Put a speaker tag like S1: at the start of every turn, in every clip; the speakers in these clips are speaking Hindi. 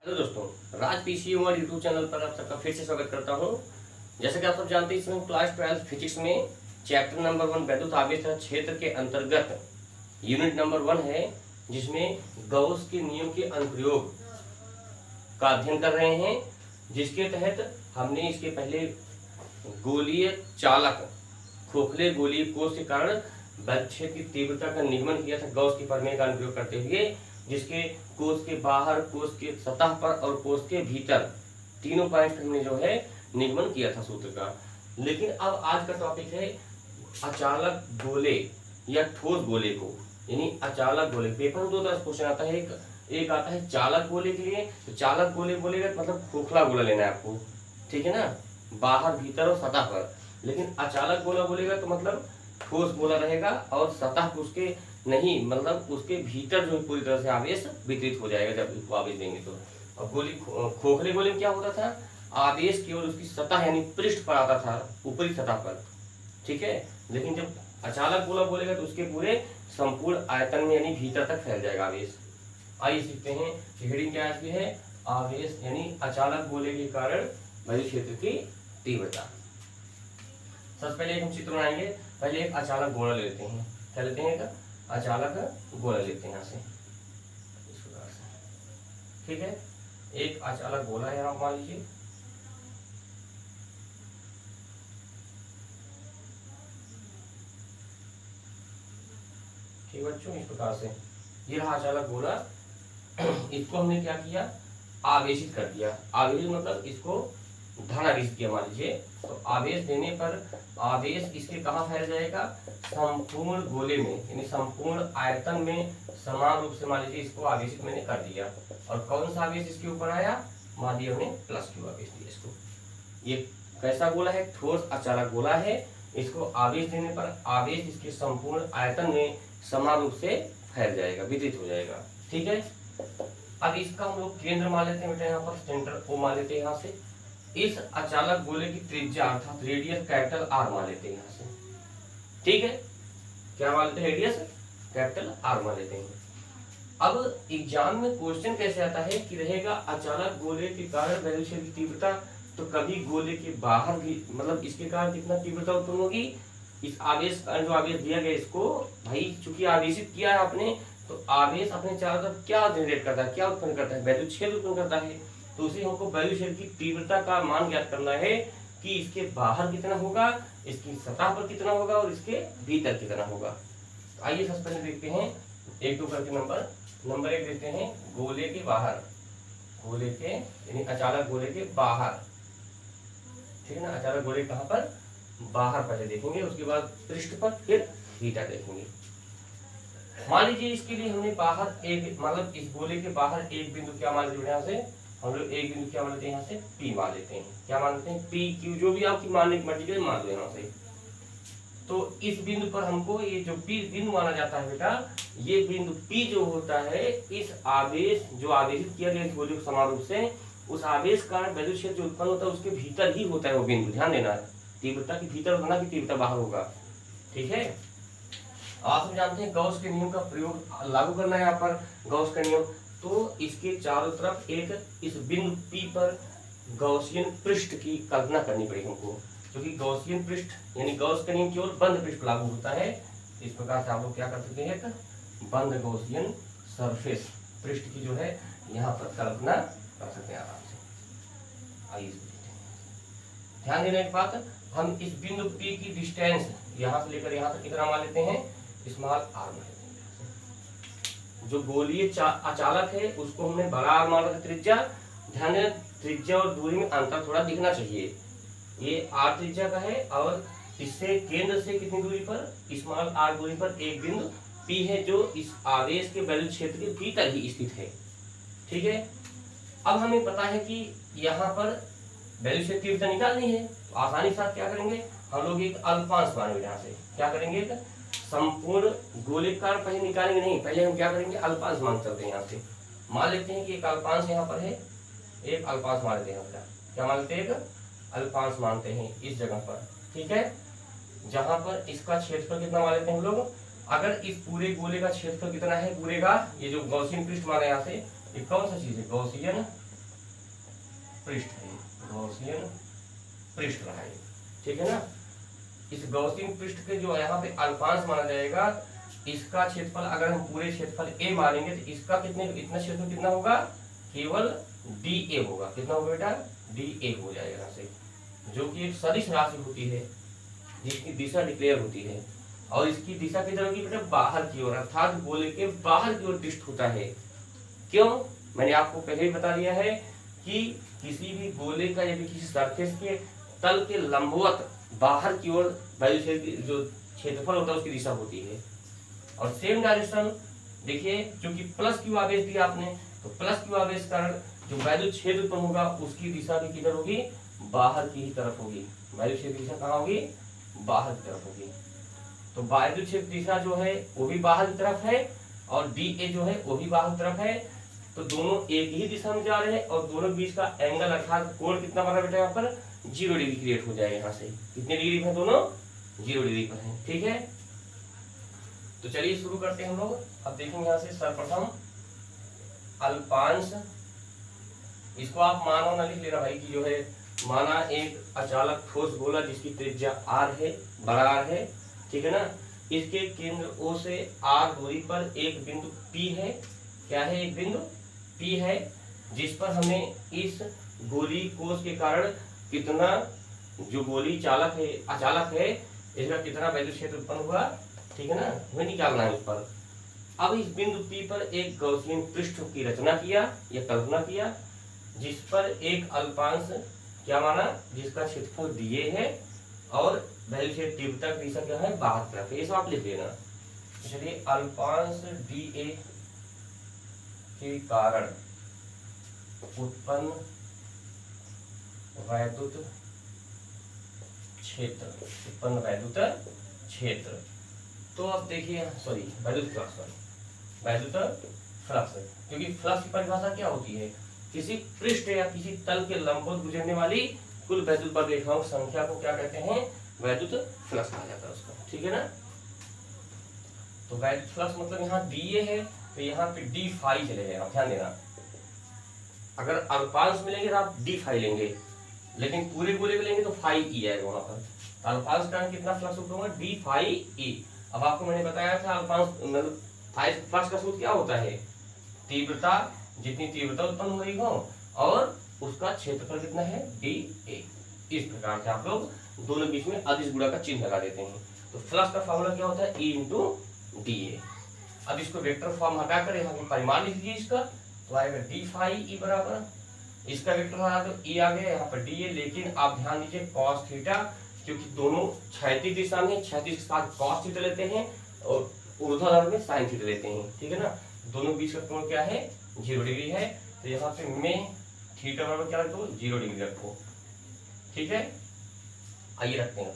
S1: हेलो दोस्तों, राज पीसी वर्ल्ड यूट्यूब चैनल पर आप सबका फिर से स्वागत करता हूं। जैसा कि आप सब जानते हैं, इसमें क्लास 12 फिजिक्स में चैप्टर नंबर 1 वैद्युत आवेश क्षेत्र के अंतर्गत यूनिट नंबर 1 है, जिसमें गॉस के नियम के अनुप्रयोग का अध्ययन कर रहे हैं। जिसके तहत हमने इसके पहले गोलीय चालक खोखले गोलीय कोष के कारण वैद्युत क्षेत्र की तीव्रता का निगमन किया था गॉस के प्रमेय का अनुप्रयोग करते हुए, जिसके कोष के बाहर, कोष के सतह पर और कोष के भीतर तीनों पॉइंट हमने जो है निगमन किया था सूत्र का। लेकिन अब आज का टॉपिक है अचालक गोले या ठोस गोले को, यानी अचालक गोले। पेपर में दो तरह से क्वेश्चन आता है, एक आता है चालक गोले के लिए। तो चालक गोले बोलेगा मतलब खोखला गोला लेना है आपको, ठीक है ना, बाहर भीतर और सतह पर। लेकिन अचालक गोला बोलेगा तो मतलब ठोस गोला रहेगा और सतह को उसके नहीं, मतलब उसके भीतर जो पूरी तरह से आवेश वितरित हो जाएगा जब उसको आवेश देंगे तो। और गोली खोखले गोले में क्या होता था, आवेश केवल उसकी सतह यानी पृष्ठ पर आता था, ऊपरी सतह पर, ठीक है। लेकिन जब अचालक गोला बोलेगा तो उसके पूरे संपूर्ण आयतन में यानी भीतर तक फैल जाएगा आवेश। आइए सीखते हैं हेडिंग क्या है, आवेश यानी अचालक गोले के कारण वैद्युत क्षेत्र की तीव्रता। सबसे पहले हम चित्र बनाएंगे। पहले एक अचालक गोला लेते हैं। क्या लेते हैं? एक अचालक गोला लेते हैं यहाँ से, इस प्रकार से, ठीक है। एक अचालक गोला है, आप मान लीजिए। ठीक बच्चों, इस प्रकार से ये रहा अचालक गोला। इसको हमने क्या किया, आवेशित कर दिया। आवेशित मतलब इसको धनावेशित किया मान लीजिए। तो आवेश देने पर आवेश इसके कहाँ फैल जाएगा, संपूर्ण गोले में यानी संपूर्ण आयतन में समान रूप से मान लीजिए इसको आवेशित मैंने कर दिया। और कौन सा आवेश इसके ऊपर आया, मान लिया हमने +Q आवेश दिया इसको। ये कैसा गोला है, ठोस अचालक गोला है। इसको आवेश देने पर आवेश इसके संपूर्ण आयतन में समान रूप से फैल जाएगा, वितरित हो जाएगा, ठीक है। अब इसका हम लोग केंद्र मान लेते हैं बेटा, यहाँ पर सेंटर O मान लेते हैं यहाँ से। इस अचालक गोले की त्रिज्या अर्थात रेडियस कैपिटल R मान लेते हैं यहाँ से, ठीक है। क्या मान लेते हैं, रेडियस कैपिटल R मान लेते हैं। अब एग्जाम में क्वेश्चन कैसे आता है कि रहेगा अचालक गोले के कारण वैद्युत क्षेत्र की तीव्रता, तो कभी गोले के बाहर भी मतलब इसके कारण कितना तीव्रता उत्पन्न होगी, इस आवेश का जो आवेश दिया गया इसको भाई चूंकि आवेशित किया है आपने, तो आवेश अपने चारों तरफ क्या जनरेट करता है, क्या उत्पन्न करता है, वैद्युत क्षेत्र उत्पन्न करता है। तो उसे हमको वैद्युत क्षेत्र की तीव्रता का मान ज्ञात करना है कि इसके बाहर कितना होगा, इसकी सतह पर कितना होगा और इसके भीतर कितना होगा। तो आइए सबसे पहले देखते हैं एक दो करके। नंबर 1 देखते हैं गोले के बाहर, गोले के यानी अचालक गोले के बाहर, ठीक है ना। अचालक गोले कहाँ पर, बाहर पहले देखेंगे, उसके बाद पृष्ठ पर, फिर भीतर देखेंगे। मान लीजिए इसके लिए हमने बाहर एक मतलब इस गोले के बाहर एक बिंदु क्या मान लीजिए, यहाँ से हम लोग एक बिंदु क्या मान लेते हैं, यहाँ से P मान लेते हैं। क्या मान लेते हैं, PQ, जो भी आपकी मानने की मर्जी है मान लो यहाँ से। तो इस बिंदु पर हमको ये जो P बिंदु माना जाता है बेटा, ये बिंदु P जो होता है, इस आवेश जो आवेशित किया गया इस गोले को समान रूप से, उस आवेश का वैद्युत क्षेत्र जो उत्पन्न होता है उसके भीतर ही होता है वो बिंदु। ध्यान देना है, तीव्रता की भीतर होना कि तीव्रता बाहर होगा, ठीक है। आप जानते हैं गॉस के नियम का प्रयोग लागू करना है यहाँ पर, गॉस का नियम। तो इसके चारों तरफ एक इस बिंदु P पर गॉसियन पृष्ठ की कल्पना करनी पड़ेगी हमको, क्योंकि गॉसियन पृष्ठ यानी गॉस का नियम केवल बंद पृष्ठ पर लागू होता है। इस प्रकार से आप लोग क्या कर सकते हैं, एक बंद गॉसियन सरफेस पृष्ठ की जो है यहाँ पर कल्पना कर सकते हैं आराम से। आइए ध्यान देना एक बात, हम इस बिंदु P की डिस्टेंस यहाँ से लेकर यहाँ तक कितना मान लेते हैं, स्मॉल r मान लेते हैं। जो गोलीय अचालक है उसको हमने बड़ा R मान रखा त्रिज्या। ध्यान देना, त्रिज्या और दूरी में अंतर थोड़ा दिखना चाहिए। ये R त्रिज्या का है और इससे केंद्र से कितनी दूरी पर, स्मॉल r दूरी पर एक बिंदु P है जो इस आवेश के वैद्युत क्षेत्र के भीतर ही स्थित है, ठीक है। अब हमें पता है कि यहाँ पर वैद्युत क्षेत्र की तीव्रता निकालनी है, तो आसानी के साथ क्या करेंगे हम लोग, एक अल्पांश मानेंगे। यहाँ से क्या करेंगे, संपूर्ण गोलेकार पहले निकालेंगे नहीं, पहले हम क्या करेंगे, अल्पांश मान चलते हैं। यहाँ से मान लेते हैं कि एक अल्पांश यहाँ पर है, एक अल्पांश मान लेते हैं। क्या मान लेते हैं, एक अल्पांश मानते हैं इस जगह पर, ठीक है। जहां पर इसका क्षेत्रफल कितना मान लेते हैं हम लोग, अगर इस पूरे गोले का क्षेत्रफल कितना है पूरे का, ये जो गॉसियन पृष्ठ माना यहाँ से, ये कौन सा चीज है, गॉसियन पृष्ठ है, गॉसियन पृष्ठ रहा है, ठीक है ना। इस गॉसियन पृष्ठ के जो यहाँ पे अल्पांश माना जाएगा, इसका क्षेत्रफल अगर हम पूरे क्षेत्रफल a मानेंगे तो इसका इतना क्षेत्रफल कितना होगा, केवल dA होगा। कितना होगा बेटा, dA हो जाएगा यहाँ से, जो कि एक सदिश राशि होती है जिसकी दिशा डिक्लेयर होती है, और इसकी दिशा किधर होगी बेटा, बाहर की ओर, अर्थात गोले के बाहर की ओर डिस्ट होता है। क्यों, मैंने आपको पहले ही बता दिया है कि किसी भी गोले का यदि किसी सरफेस के तल के लंबवत बाहर की ओर वायु क्षेत्र जो क्षेत्रफल होता है उसकी दिशा होती है। और सेम डायरेक्शन देखिए, क्योंकि प्लस क्यू आवेश दिया आपने, तो प्लस क्यू आवेश कारण जो वायु क्षेत्र उत्पन्न होगा उसकी दिशा भी किधर होगी, बाहर की ही तरफ होगी। वायु क्षेत्र दिशा कहाँ होगी, बाहर की तरफ होगी। तो वायु क्षेत्र दिशा जो है वो भी बाहर की तरफ है, और DA जो है वो भी बाहर की तरफ है। तो दोनों एक ही दिशा में जा रहे हैं, और दोनों बीच का एंगल अर्थात कोण कितना बना बेटा, यहाँ पर 0 डिग्री क्रिएट हो जाएगा। यहाँ से कितने डिग्री पर, दोनों 0 डिग्री पर है, ठीक है। तो चलिए शुरू करते हैं हम लोग। अब देखेंगे यहाँ से सर्वप्रथम अल्पांश, इसको आप माना ना लिख लेना भाई, कि जो है माना एक अचालक ठोस गोला जिसकी त्रिज्या r है, बड़ा R है, ठीक है ना। इसके केंद्र O से r दूरी पर एक बिंदु P है। क्या है, एक बिंदु P है, जिस पर हमें इस गोली कोष के कारण कितना, जो गोली चालक है, अचालक है, इसका कितना वैद्युत क्षेत्र उत्पन्न हुआ, ठीक है ना, हमें निकालना है उस पर। अब इस बिंदु P पर एक गॉसियन पृष्ठ की रचना किया या कल्पना किया, जिस पर एक अल्पांश क्या माना, जिसका क्षेत्रफल DA है, और वैल्यू से तीव्रता की दिशा क्या है, बाहर तरफ है। ये सब आप लिख लेना। चलिए, अल्पांश DA के कारण उत्पन्न वैद्युत क्षेत्र, तो अब देखिए, वैद्युत फ्लक्स, क्योंकि फ्लक्स की परिभाषा क्या होती है, किसी पृष्ठ या किसी तल के लंबवत गुजरने वाली कुल वैद्युत बल रेखाओं की संख्या को क्या कहते हैं, वैद्युत फ्लक्स कहा जाता है उसका, ठीक है ना। तो वैद्युत फ्लक्स मतलब यहाँ DA है, तो यहाँ पे d फाई चलेगा, आप ध्यान देना। अगर अल्पांश मिलेंगे तो आप d फाई लेंगे, लेकिन पूरे गोले को लेंगे तो फाई ई आएगा वहां पर। तो अल्पांश का कितना फ्लक्स होगा, d फाई ई। अब आपको मैंने बताया था अल्पांश मतलब फ्लक्स का सूत्र क्या होता है, तीव्रता, जितनी तीव्रता उत्पन्न हो रही हो और उसका क्षेत्रफल कितना है, DA। इस प्रकार से आप लोग दोनों बीच में अदिश गुणा का चिन्ह लगा देते हैं। तो फ्लक्स का फॉर्मूला क्या होता है, E × DA। अब इसको वेक्टर फॉर्म हटाकर यहाँ पे परिमाण लिख दीजिए इसका, तो आएगा d फाई ई बराबर, इसका वेक्टर हटा तो E आ गया, यहाँ पर DA। लेकिन आप ध्यान दीजिए cos थीटा, क्योंकि दोनों क्षैतिज दिशा में, क्षैतिज के साथ cos थीटा लेते हैं और ऊर्ध्वाधर में sin थीटा लेते हैं, ठीक है ना। दोनों बीच का कोण क्या है, 0 डिग्री है। तो यहाँ पे मैं थीटा बराबर क्या रखो, 0 डिग्री रखो, ठीक है। आइए रखते हैं।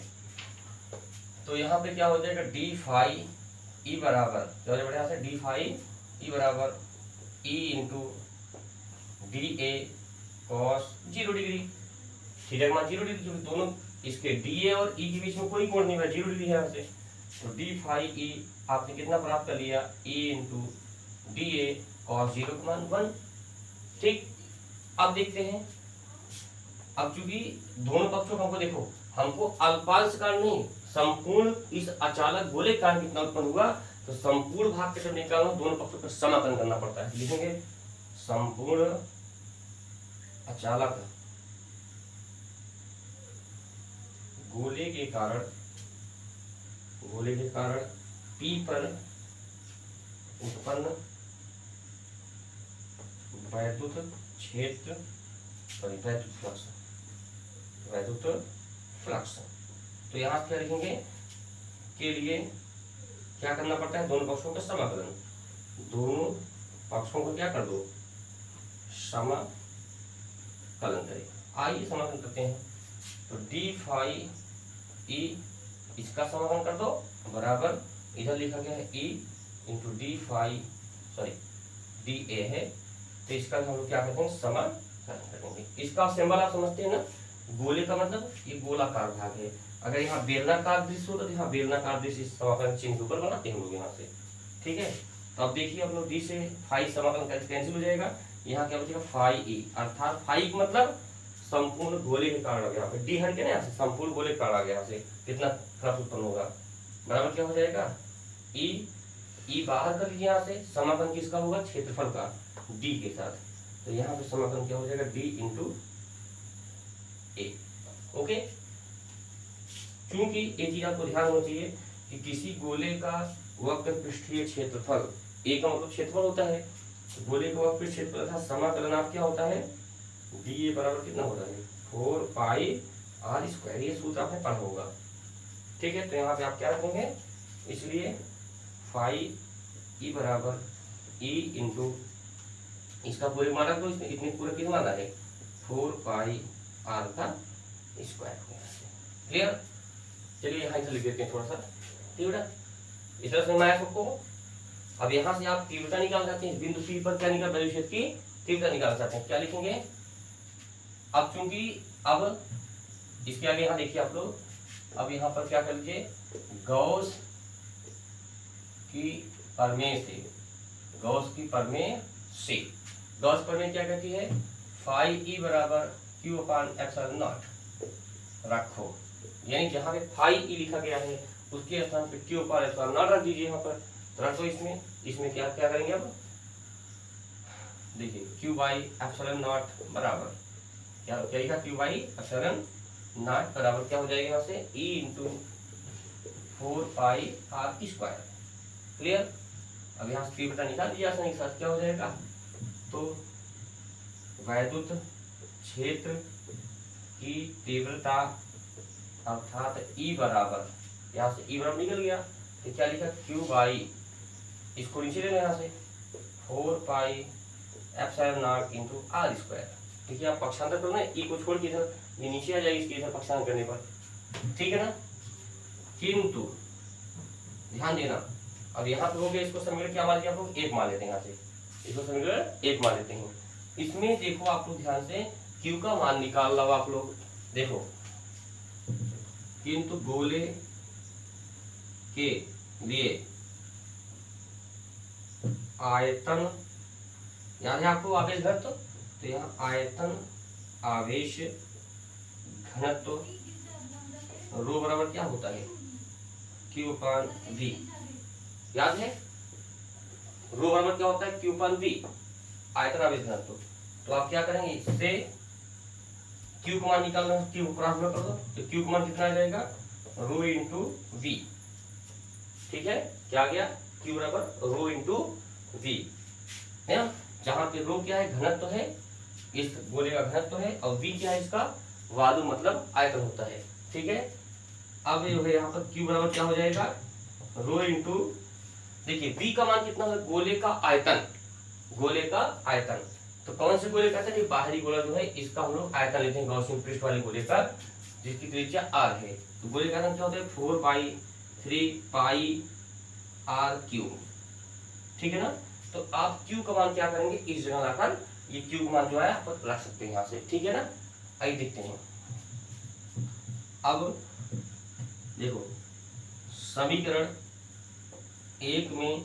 S1: तो यहाँ पे क्या हो जाएगा, d फाई ई बराबर, बढ़िया से d फाई ई बराबर E × DA cos 0 degree, theta का मान 0 डिग्री, क्योंकि दोनों इसके DA और E के बीच में कोई कोण नहीं है, 0 डिग्री है यहाँ से। तो d फाई ई आपने कितना प्राप्त कर लिया, E × DA cos 0 का मान 1, ठीक। अब देखते हैं, अब चूंकि दोनों पक्षों को हमको देखो, हमको अल्पांश का नहीं, संपूर्ण इस अचालक गोले का कितना उत्पन्न हुआ, तो संपूर्ण भाग के जब निकालना दोनों पक्षों का समाकलन करना पड़ता है। लिखेंगे संपूर्ण अचालक गोले के कारण P पर उत्पन्न वैद्युत क्षेत्र, वैद्युत फ्लक्स। तो यहाँ क्या लिखेंगे, के लिए क्या करना पड़ता है, दोनों पक्षों का समाकलन, दोनों पक्षों को क्या कर दो, समाकलन करें। आइए समाकलन करते हैं। तो d फाई ई, इसका समाकलन कर दो, बराबर इधर लिखा गया है E × d फाई DA है, तो इसका हम लोग क्या करते हैं, समाकलन करेंगे। इसका सिंबल आप समझते हैं ना, गोले का मतलब ये गोलाकार भाग है। अगर यहाँ बेलनाकार दृश्य होता तो यहाँ बेलनाकार दृश्य इस समाकलन चिन्ह के ऊपर बनाते हैं हम लोग यहाँ से, ठीक है। तो अब देखिए, हम लोग d से फाई समाकलन कैंसिल हो जाएगा, यहाँ क्या बचेगा, फाई ई, अर्थात फाई मतलब संपूर्ण गोले के कारण आ गया, यहाँ पे डी हट के ना यहाँ से संपूर्ण गोले के कारण आ गया, यहाँ से कितना फ्लक्स उत्पन्न होगा, बराबर क्या हो जाएगा ई बाहर कर लीजिए, यहाँ से समाकलन किसका होगा, क्षेत्रफल का डी के साथ, तो यहाँ पे समाकलन क्या हो जाएगा डी इंटू ए। ओके, क्योंकि ये चीज आपको ध्यान होना चाहिए कि किसी गोले का वक्र पृष्ठीय क्षेत्रफल, ए का मतलब क्षेत्रफल होता है, तो गोले का वक्र पृष्ठ क्षेत्रफल था समाकलन आप क्या होता है डी ए बराबर कितना होता है 4 पाई आर स्क्वायर, ये सूत्र आपने पढ़ा होगा। ठीक है, तो यहाँ पे आप क्या रखेंगे, इसलिए फाई ई बराबर ई इंटू इसका पूरे माना, तो इसमें इतने पूरा कितना माना है 4 पाई आर का स्क्वायर। क्लियर, चलिए यहाँ से लिख देते हैं थोड़ा सा, ठीक है, इस तरह से मैं सबको। अब यहाँ से आप तीव्रता निकाल सकते हैं, बिंदु पी पर क्या निकाल, वैल्यू क्षेत्र की तीव्रता निकाल सकते हैं, क्या लिखेंगे। अब चूंकि अब इसके आगे यहाँ देखिए आप लोग, अब यहाँ पर क्या कर लीजिए, गॉस की प्रमेय से, गॉस की प्रमेय से, गॉस प्रमेय क्या कहती है, फाई ई बराबर क्यू अपान एप्सिलॉन नॉट रखो, यानी जहाँ पे फाई ई लिखा गया है उसके स्थान पे क्यू अपान एप्सिलॉन नॉट रख दीजिए, यहाँ पर रखो। इसमें क्या क्या करेंगे, अब देखिए क्यू बाई एप्सिलॉन नॉट बराबर क्या लिखा, क्यू बाई एप्सिलॉन नॉट बराबर क्या हो जाएगा, यहाँ से E into 4 pi R square. Clear, अब यहाँ से तीव्रता निकाल दिया आसानी के साथ, क्या हो जाएगा, तो वैद्युत क्षेत्र की तीव्रता अर्थात ई बराबर, यहाँ से ई बराबर निकल गया, तो क्या लिखा क्यू बाई, इसको नीचे ले लें यहाँ से 4 pi epsilon naught into R square. ठीक है, आप पक्षांतर करो ना, ई को छोड़ के इधर ये नीचे आ जाएगी, इसके इधर पक्षांतर करने पर, ठीक है ना। किंतु ध्यान देना, अब यहाँ पे हो गया, इसको समीकरण क्या मान लिया आप लोग, एक मान लेते हैं, यहाँ से इसको समीकरण एक मान लेते हैं। इसमें देखो आप लोग ध्यान से, क्यू का मान निकाल लो आप लोग, देखो किंतु गोले के लिए आयतन, याद है आपको आवेश घनत्व, तो यहाँ आयतन आवेश घनत्व रो बराबर क्या होता है क्यू अपान वी, याद है रो बराबर क्या होता है क्यू अपान वी, आयतन आवेश घनत्व। तो आप क्या करेंगे, इससे क्यू का मान निकालना, क्यू प्राप्त कर दो, तो क्यू का मान कितना आ जाएगा रो इंटू वी। ठीक है, क्या आ गया, क्यू बराबर रो इंटू वी है ना, जहां पे रो क्या है घनत्व है, इस गोले का घनत्व है, और वी क्या है इसका वालू मतलब आयतन होता है। ठीक है, अब यहाँ पर क्यू बराबर क्या हो जाएगा रो इंटू, देखिए वी का मान कितना है, गोले का आयतन, गोले का आयतन, तो कौन से गोले का आयतन, ये बाहरी गोला जो है इसका हम लोग आयतन लेते हैं, गॉसियन पृष्ठ वाले गोले का, जिसकी त्रिज्या आर है, तो गोले का आयतन क्या होता है 4 पाई 3 पाई आर क्यूब। ठीक है ना, तो आप क्यू का मान क्या करेंगे, इस जगह लाकर ये क्यू का मान जो है आप रख सकते हैं यहाँ से। ठीक है ना, आइए देखते हैं। अब देखो समीकरण 1 में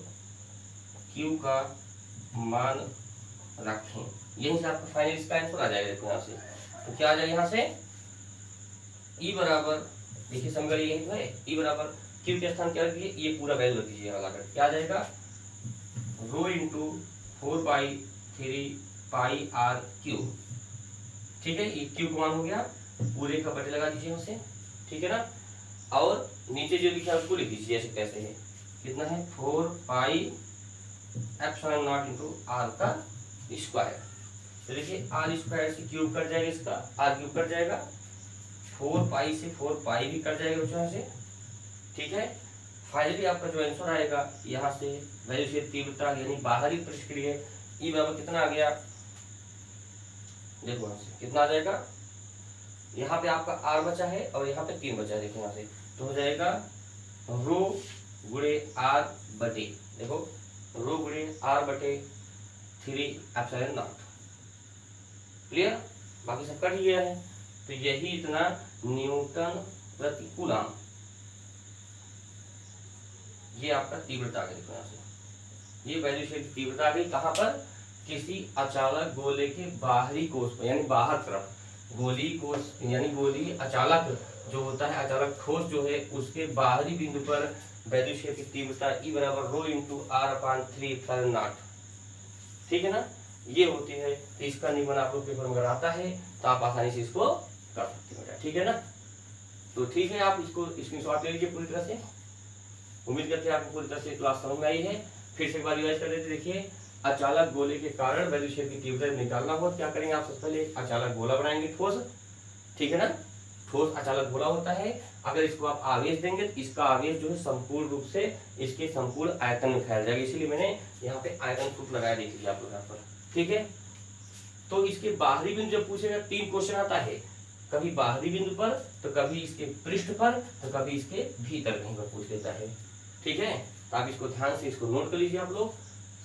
S1: क्यू का मान रखें, यहीं से आपका फाइनल इसका आंसर आ जाएगा। देखो यहाँ से तो क्या आ जाएगा, यहाँ से ई बराबर, देखिए समीकरण यही तो है, ई बराबर क्यू के स्थान क्या रख दीजिए, ये पूरा वैल्यू रख दीजिए यहाँ लाकर, क्या आ जाएगा rho into 4 pi 3 pi R cube. ठीक है, ये क्यू का मान हो गया, पूरे का बटे लगा दीजिए यहाँ से। ठीक है ना, और नीचे जो लिखा है उसको लिख दीजिए ऐसे कैसे है, कितना है 4 pi epsilon naught into R का स्क्वायर। तो देखिए आर स्क्वायर से क्यूब कट जाएगा, इसका आर क्यूब कट जाएगा, 4 पाई से 4 पाई भी कट जाएगा बच्चों से। ठीक है, फाइनली आपका जो आंसर आएगा यहाँ से वैल्यू से तीव्रता यानी बाहरी पृष्ठ के लिए ई बराबर कितना आ गया, देखो यहाँ से कितना आ जाएगा, यहाँ पे आपका आर बचा है और यहाँ पे 3 बचा है, देखो यहाँ से तो हो जाएगा रो गुणे आर बटे, देखो रो गुणे आर बटे 3 एप्सिलॉन नॉट। क्लियर, बाकी सब कट गया है, तो यही इतना न्यूटन प्रति कूलम, ये आपका तीव्रता आ गई। देखो यहाँ से ये वैल्यू से तीव्रता आ गई, कहाँ पर, किसी अचालक गोले के बाहरी कोष पर, यानी बाहर तरफ, गोली को यानी गोली अचालक जो होता है, अचालक ठोस जो है उसके बाहरी बिंदु पर वैद्युत क्षेत्र की तीव्रता E बराबर rho into R upon 3 epsilon naught, ठीक है ना, ये होती है। तो इसका नियमन आप लोग पेपर में अगर आता है तो आप आसानी से इसको कर सकते हो, ठीक है ना। तो ठीक है, आप इसको स्क्रीनशॉट ले लीजिए पूरी तरह से। उम्मीद करते हैं आपको पूरी तरह से क्लास समझ में आई है। फिर से एक बार रिवाइज कर देते, देखिए अचालक गोले के कारण वैद्युत क्षेत्र की तीव्रता निकालना हो, क्या करेंगे आप सबसे पहले अचालक गोला बनाएंगे ठोस, ठीक है ना, ठोस अचालक गोला होता है। अगर इसको आप आवेश देंगे तो इसका आवेश जो है संपूर्ण रूप से इसके संपूर्ण आयतन में फैल जाएगा, इसीलिए मैंने यहाँ पे आयतन सूत्र लगाया, देखिए आप लोग यहाँ पर, ठीक है। तो इसके बाहरी बिंदु जब पूछेगा 3 क्वेश्चन आता है, कभी बाहरी बिंदु पर, तो कभी इसके पृष्ठ पर, तो कभी इसके भीतर कहीं पर पूछ लेता है, ठीक है। तो आप इसको ध्यान से इसको नोट कर लीजिए आप लोग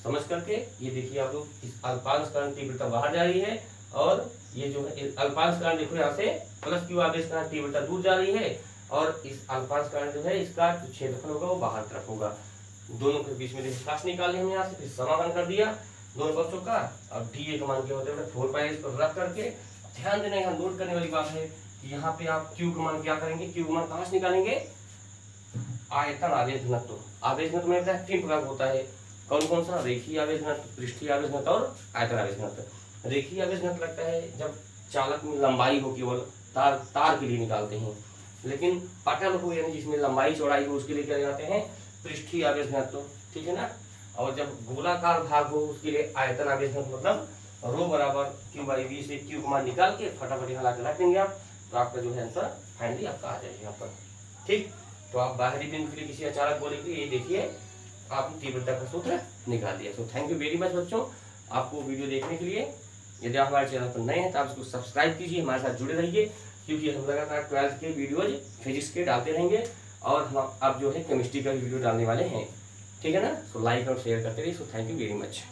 S1: समझ करके। ये देखिए आप लोग, इस अल्पांश तीव्रता बाहर जा रही है और ये जो है अल्पांश देखो यहाँ से प्लस क्यू आवेश तीव्रता दूर जा रही है, और इस अल्पांश जो है इसका जो क्षेत्रफल होगा वो बाहर तरफ होगा। दोनों के बीच में निष्कास निकाले हमने यहाँ से, फिर समाकलन कर दिया दोनों पक्षों का। अब डी का मान क्या होता है 4 पाई इसको रख करके, ध्यान देना यहाँ नोट करने वाली बात है कि यहाँ पे आप क्यू का मान क्या करेंगे, क्यू का मान कहाँ से निकालेंगे, आयतन आवेश घनत्व। आवेश घनत्व में 3 प्रकार होता है, कौन कौन सा, रेखीय आवेश घनत्व, पृष्ठीय आवेश घनत्व और आयतन आवेश घनत्व। रेखीय आवेश घनत्व लगता है जब चालक में लंबाई हो, केवल तार के लिए निकालते हैं, लेकिन पटल हो यानी जिसमें लंबाई चौड़ाई हो उसके लिए क्या लगाते हैं, पृष्ठीय आवेश घनत्व, ठीक है ना। और जब गोलाकार भाग हो उसके लिए आयतन आवेश घनत्व, मतलब रो बराबर क्यू बाई वी से क्यू का मान निकाल के फटाफट यहाँ ला के रख देंगे आप, तो आपका जो है आंसर फाइनली आपका आ जाएगा यहाँ पर, ठीक। तो आप बाहरी बिंदु के लिए किसी अचालक गोले के लिए ये देखिए आपने तीव्रता का सूत्र निकाल दिया। तो थैंक यू वेरी मच बच्चों आपको वीडियो देखने के लिए। यदि आप हमारे चैनल पर नए हैं तो आप इसको सब्सक्राइब कीजिए, हमारे साथ जुड़े रहिए, क्योंकि हम लगातार 12th के वीडियोज फिजिक्स के डालते रहेंगे और हम अब जो है केमिस्ट्री का वीडियो डालने वाले हैं, ठीक है ना। सो लाइक और शेयर करते रहिए। So thank you very much.